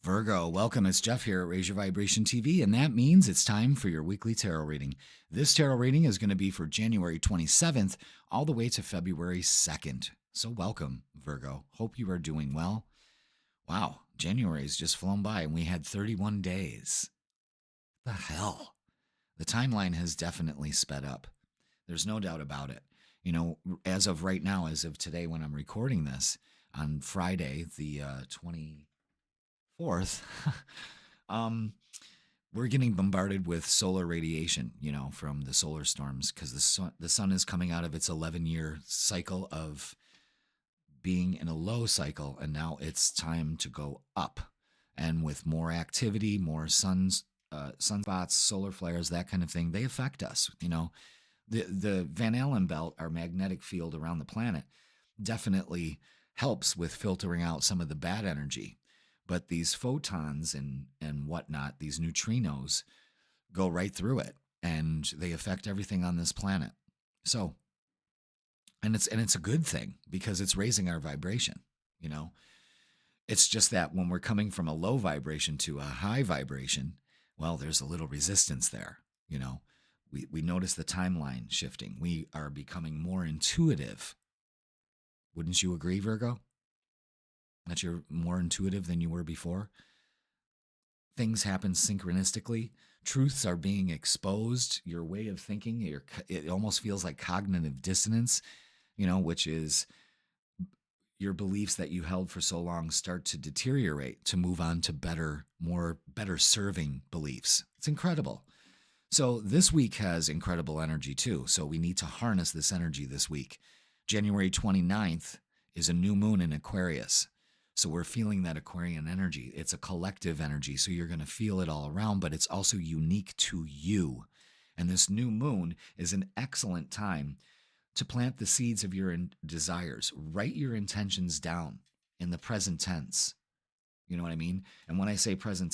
Virgo, welcome. It's Jeff here at Raise Your Vibration TV, and that means it's time for your weekly tarot reading. This tarot reading is going to be for January 27th all the way to February 2nd. So, welcome, Virgo. Hope you are doing well. Wow, January has just flown by, and we had 31 days. The hell? The timeline has definitely sped up. There's no doubt about it. You know, as of right now, as of today when I'm recording this, on Friday, the 24th, we're getting bombarded with solar radiation, from the solar storms because the sun is coming out of its 11-year cycle of being in a low cycle, and now it's time to go up. And with more activity, more sunspots, solar flares, that kind of thing, they affect us. The Van Allen belt, our magnetic field around the planet, definitely helps with filtering out some of the bad energy. But these photons and whatnot, these neutrinos, go right through it, and they affect everything on this planet. So, and it's a good thing because it's raising our vibration. It's just that when we're coming from a low vibration to a high vibration, well, there's a little resistance there. We notice the timeline shifting. We are becoming more intuitive. Wouldn't you agree, Virgo? That you're more intuitive than you were before? Things happen synchronistically. Truths are being exposed. Your way of thinking, it almost feels like cognitive dissonance, which is your beliefs that you held for so long start to deteriorate to move on to better serving beliefs. It's incredible. So this week has incredible energy too. So we need to harness this energy this week. January 29th is a new moon in Aquarius. So we're feeling that Aquarian energy. It's a collective energy, so you're going to feel it all around, but it's also unique to you. And this new moon is an excellent time to plant the seeds of your desires. Write your intentions down in the present tense. You know what I mean? And when I say present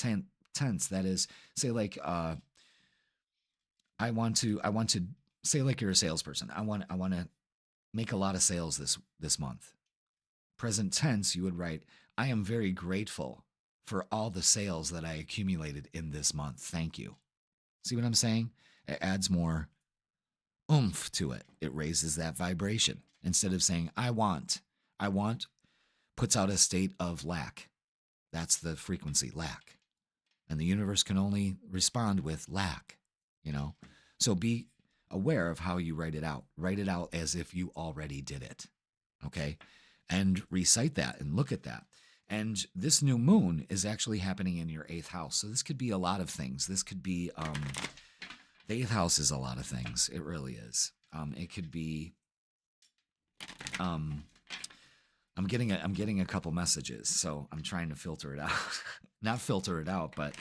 tense, that is, say like, I want to say like you're a salesperson. I want to make a lot of sales this month. Present tense, you would write, I am very grateful for all the sales that I accumulated in this month. Thank you. See what I'm saying? It adds more oomph to it. It raises that vibration. Instead of saying, I want puts out a state of lack. That's the frequency, lack. And the universe can only respond with lack, So be aware of how you write it out. Write it out as if you already did it. Okay? And recite that and look at that. And this new moon is actually happening in your 8th house. So this could be a lot of things. This could be, the 8th house is a lot of things. It really is. It could be, I'm getting a couple messages, so I'm trying to filter it out. Not filter it out, but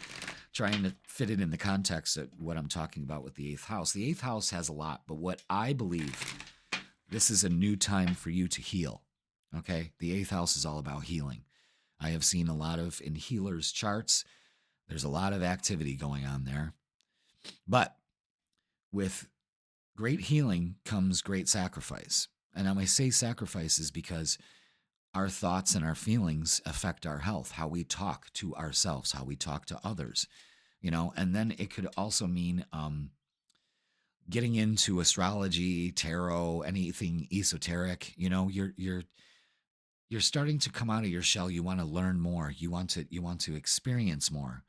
trying to fit it in the context of what I'm talking about with the 8th house. The 8th house has a lot, but what I believe, this is a new time for you to heal. Okay, the 8th house is all about healing. I have seen a lot of in healers' charts. There's a lot of activity going on there. But with great healing comes great sacrifice. And I say sacrifice is because our thoughts and our feelings affect our health, how we talk to ourselves, how we talk to others, and then it could also mean getting into astrology, tarot, anything esoteric. You're starting to come out of your shell. You want to learn more. You want to experience more.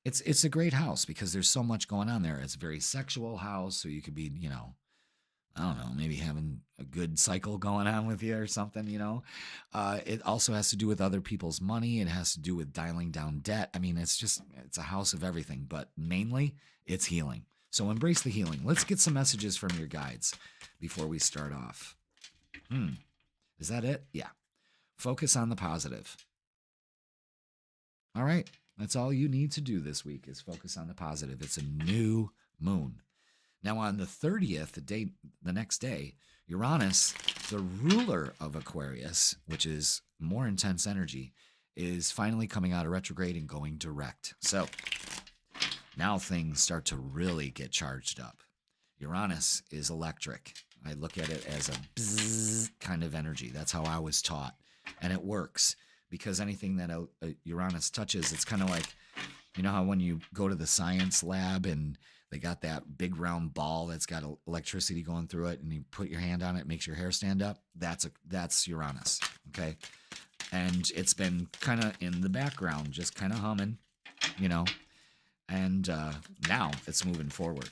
It's a great house because there's so much going on there. It's a very sexual house, so you could be, I don't know, maybe having a good cycle going on with you or something, It also has to do with other people's money. It has to do with dialing down debt. I mean, it's a house of everything, but mainly it's healing. So embrace the healing. Let's get some messages from your guides before we start off. Is that it? Yeah. Focus on the positive. All right. That's all you need to do this week is focus on the positive. It's a new moon. Now on the 30th, the next day, Uranus, the ruler of Aquarius, which is more intense energy, is finally coming out of retrograde and going direct. So now things start to really get charged up. Uranus is electric. I look at it as a bzzz kind of energy. That's how I was taught. And it works because anything that Uranus touches, it's kind of like, you know how when you go to the science lab and they got that big round ball that's got electricity going through it, and you put your hand on it, it makes your hair stand up. That's Uranus, okay? And it's been kind of in the background, just kind of humming, you know. And now it's moving forward,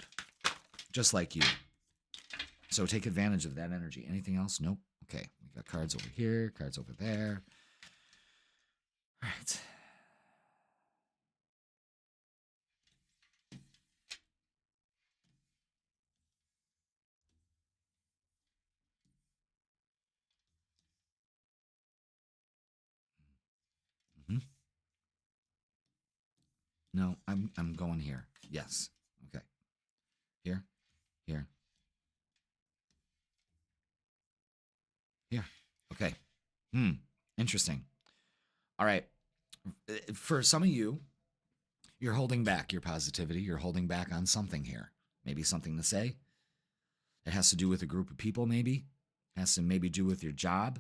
just like you. So take advantage of that energy. Anything else? Nope. Okay, we got cards over here, cards over there. All right. Mm-hmm. No, I'm going here. Yes. Okay. Here, here, here. Okay. Interesting. All right. For some of you, you're holding back your positivity. You're holding back on something here. Maybe something to say. It has to do with a group of people, maybe. It has to maybe do with your job.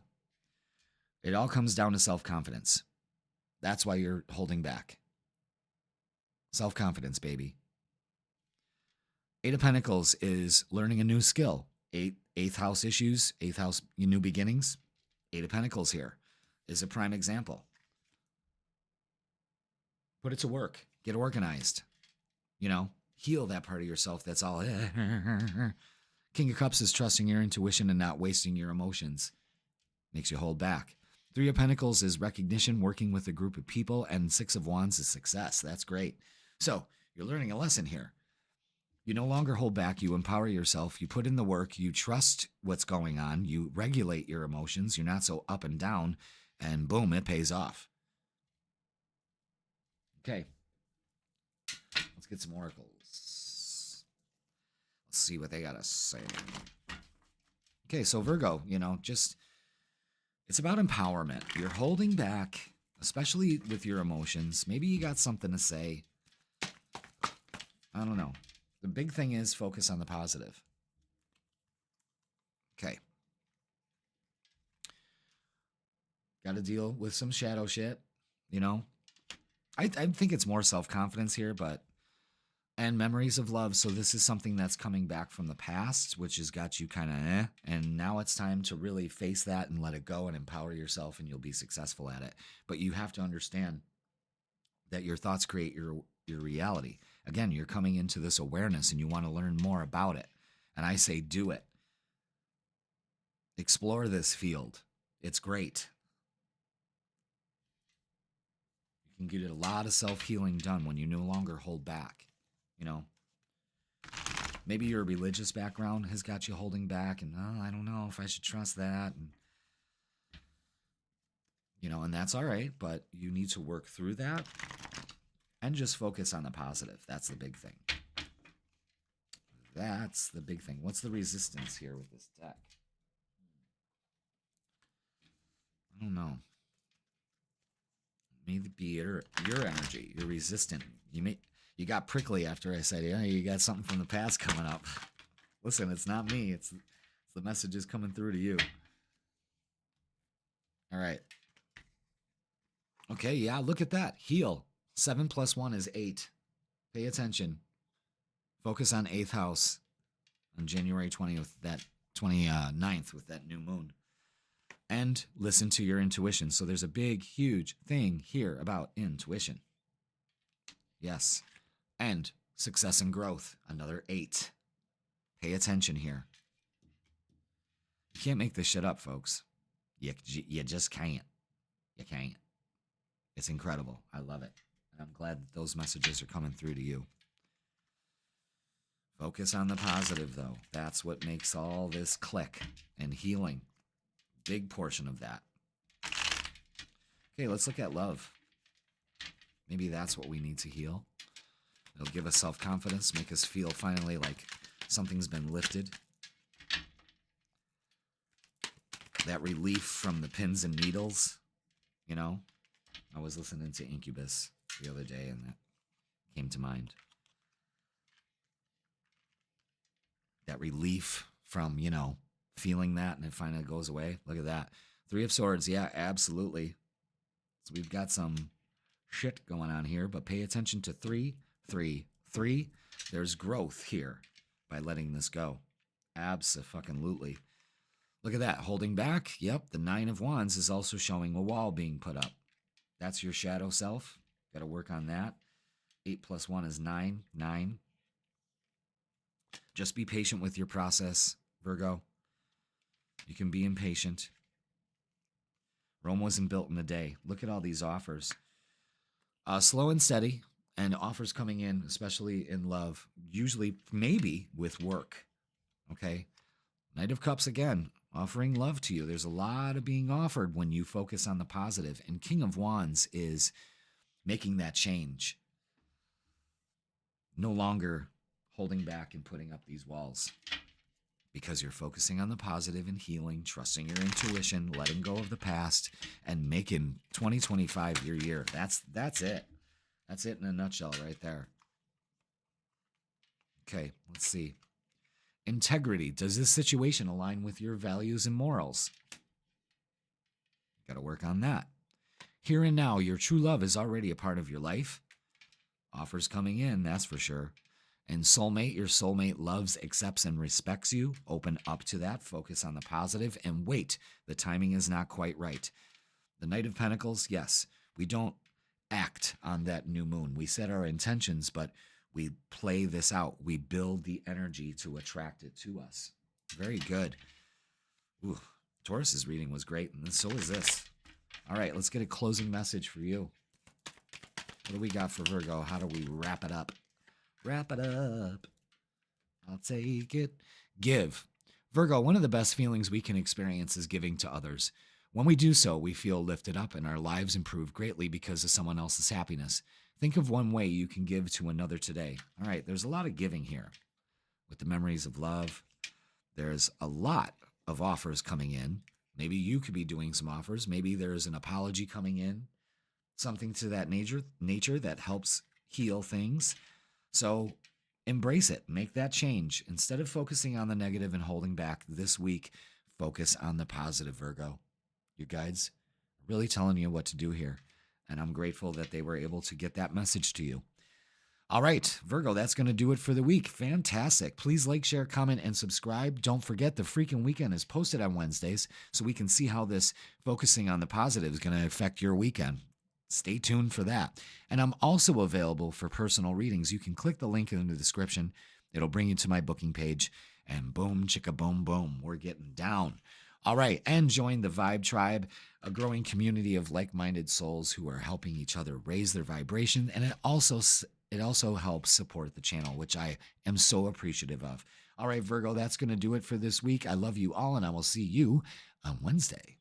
It all comes down to self-confidence. That's why you're holding back. Self-confidence, baby. Eight of Pentacles is learning a new skill. Eighth house issues, eighth house new beginnings. Eight of Pentacles here is a prime example. Put it to work. Get organized. You know, heal that part of yourself that's all. King of Cups is trusting your intuition and not wasting your emotions. Makes you hold back. Three of Pentacles is recognition, working with a group of people, and Six of Wands is success. That's great. So you're learning a lesson here. You no longer hold back. You empower yourself. You put in the work. You trust what's going on. You regulate your emotions. You're not so up and down. And boom, it pays off. Okay. Let's get some oracles. Let's see what they got to say. Okay, so Virgo, you know, just, it's about empowerment. You're holding back, especially with your emotions. Maybe you got something to say. I don't know. The big thing is focus on the positive. Okay. Got to deal with some shadow shit, you know. I think it's more self-confidence here, but, and memories of love. So this is something that's coming back from the past, which has got you kind of and now it's time to really face that and let it go and empower yourself, and you'll be successful at it. But you have to understand that your thoughts create your reality. Again, you're coming into this awareness and you want to learn more about it. And I say do it. Explore this field. It's great. You can get a lot of self-healing done when you no longer hold back. You know, maybe your religious background has got you holding back, and oh, I don't know if I should trust that, and you know, and that's all right, but you need to work through that and just focus on the positive. That's the big thing. That's the big thing. What's the resistance here with this deck? I don't know. Maybe your energy. You're resistant. You got prickly after I said, yeah, you got something from the past coming up. Listen, it's not me. It's the messages coming through to you. All right. Okay, yeah, look at that. Heal. 7 + 1 is 8. Pay attention. Focus on 8th house on January 20th, that 29th with that new moon. And listen to your intuition. So there's a big, huge thing here about intuition. Yes. And success and growth. Another 8. Pay attention here. You can't make this shit up, folks. You just can't. You can't. It's incredible. I love it. And I'm glad that those messages are coming through to you. Focus on the positive, though. That's what makes all this click. And healing. Big portion of that. Okay, let's look at love. Maybe that's what we need to heal. It'll give us self-confidence, make us feel finally like something's been lifted. That relief from the pins and needles, you know? I was listening to Incubus the other day, and that came to mind. That relief from, you know, feeling that, and it finally goes away. Look at that. 3 of Swords, yeah, absolutely. So we've got some shit going on here, but pay attention to 3, 3, 3. There's growth here by letting this go. Abso-fucking-lutely. Look at that. Holding back. Yep, the 9 of Wands is also showing a wall being put up. That's your shadow self. Got to work on that. 8 plus 1 is 9. 9. Just be patient with your process, Virgo. You can be impatient. Rome wasn't built in a day. Look at all these offers. Slow and steady, and offers coming in, especially in love, usually maybe with work. Okay? Knight of Cups again, offering love to you. There's a lot of being offered when you focus on the positive, and King of Wands is making that change. No longer holding back and putting up these walls because you're focusing on the positive and healing, trusting your intuition, letting go of the past, and making 2025 your year. That's it. That's it in a nutshell right there. Okay, let's see. Integrity. Does this situation align with your values and morals? Got to work on that. Here and now, your true love is already a part of your life. Offers coming in, that's for sure. And soulmate, your soulmate loves, accepts, and respects you. Open up to that. Focus on the positive and wait. The timing is not quite right. The Knight of Pentacles, yes, we don't act on that new moon. We set our intentions, but we play this out. We build the energy to attract it to us. Very good. Ooh, Taurus's reading was great, and so is this. All right, let's get a closing message for you. What do we got for Virgo? How do we wrap it up? Wrap it up. I'll take it. Give. Virgo, one of the best feelings we can experience is giving to others. When we do so, we feel lifted up and our lives improve greatly because of someone else's happiness. Think of one way you can give to another today. All right, there's a lot of giving here. With the memories of love, there's a lot of offers coming in. Maybe you could be doing some offers. Maybe there's an apology coming in. Something to that nature that helps heal things. So embrace it. Make that change. Instead of focusing on the negative and holding back this week, focus on the positive, Virgo. Your guides are really telling you what to do here. And I'm grateful that they were able to get that message to you. All right, Virgo, that's going to do it for the week. Fantastic. Please like, share, comment, and subscribe. Don't forget the freaking weekend is posted on Wednesdays so we can see how this focusing on the positive is going to affect your weekend. Stay tuned for that. And I'm also available for personal readings. You can click the link in the description. It'll bring you to my booking page. And boom, chicka, boom, boom. We're getting down. All right. And join the Vibe Tribe, a growing community of like-minded souls who are helping each other raise their vibration. And it also helps support the channel, which I am so appreciative of. All right, Virgo, that's going to do it for this week. I love you all, and I will see you on Wednesday.